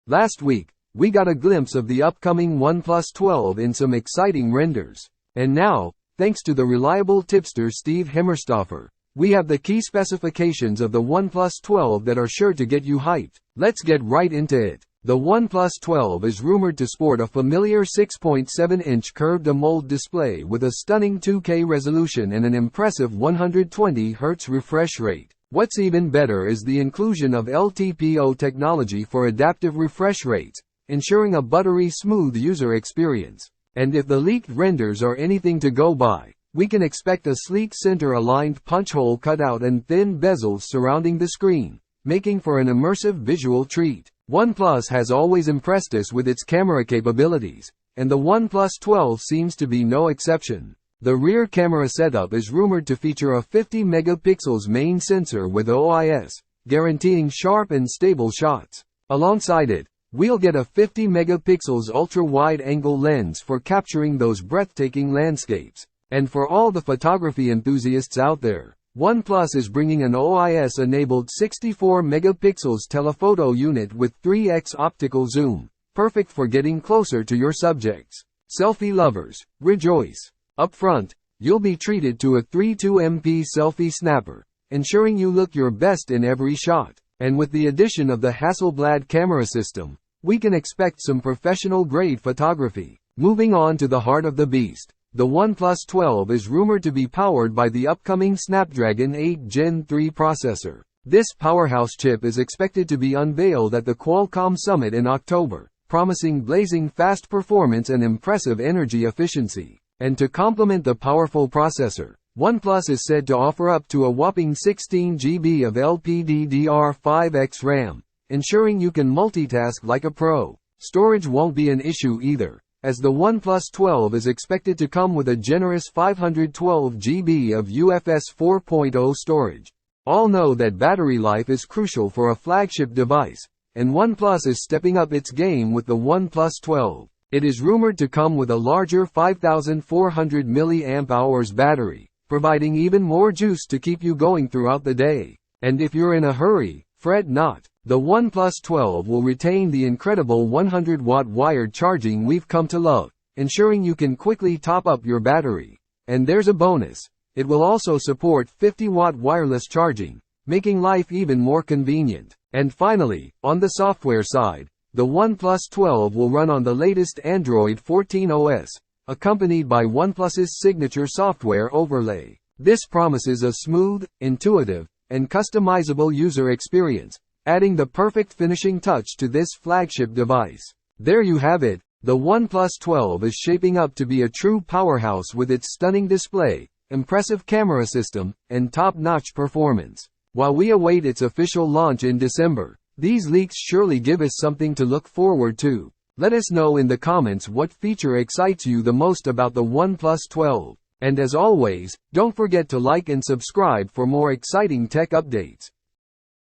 Last week, we got a glimpse of the upcoming OnePlus 12 in some exciting renders. And now, thanks to the reliable tipster Steve Himmerstoffer, we have the key specifications of the OnePlus 12 that are sure to get you hyped. Let's get right into it. The OnePlus 12 is rumored to sport a familiar 6.7-inch curved AMOLED display with a stunning 2K resolution and an impressive 120Hz refresh rate. What's even better is the inclusion of LTPO technology for adaptive refresh rates, ensuring a buttery smooth user experience. And if the leaked renders are anything to go by, we can expect a sleek center-aligned punch hole cutout and thin bezels surrounding the screen, making for an immersive visual treat. OnePlus has always impressed us with its camera capabilities, and the OnePlus 12 seems to be no exception. The rear camera setup is rumored to feature a 50 megapixels main sensor with OIS, guaranteeing sharp and stable shots. Alongside it, we'll get a 50 megapixels ultra-wide-angle lens for capturing those breathtaking landscapes. And for all the photography enthusiasts out there, OnePlus is bringing an OIS-enabled 64 megapixels telephoto unit with 3x optical zoom, perfect for getting closer to your subjects. Selfie lovers, rejoice! Up front, you'll be treated to a 32MP selfie snapper, ensuring you look your best in every shot. And with the addition of the Hasselblad camera system, we can expect some professional-grade photography. Moving on to the heart of the beast, the OnePlus 12 is rumored to be powered by the upcoming Snapdragon 8 Gen 3 processor. This powerhouse chip is expected to be unveiled at the Qualcomm Summit in October, promising blazing fast performance and impressive energy efficiency. And to complement the powerful processor, OnePlus is said to offer up to a whopping 16 GB of LPDDR5X RAM, ensuring you can multitask like a pro. Storage won't be an issue either, as the OnePlus 12 is expected to come with a generous 512 GB of UFS 4.0 storage. All know that battery life is crucial for a flagship device, and OnePlus is stepping up its game with the OnePlus 12. It is rumored to come with a larger 5,400 mAh battery, providing even more juice to keep you going throughout the day. And if you're in a hurry, fret not. The OnePlus 12 will retain the incredible 100-watt wired charging we've come to love, ensuring you can quickly top up your battery. And there's a bonus. It will also support 50-watt wireless charging, making life even more convenient. And finally, on the software side, the OnePlus 12 will run on the latest Android 14 OS, accompanied by OnePlus's signature software overlay. This promises a smooth, intuitive, and customizable user experience, adding the perfect finishing touch to this flagship device. There you have it. The OnePlus 12 is shaping up to be a true powerhouse with its stunning display, impressive camera system, and top-notch performance. While we await its official launch in December, these leaks surely give us something to look forward to. Let us know in the comments what feature excites you the most about the OnePlus 12. And as always, don't forget to like and subscribe for more exciting tech updates.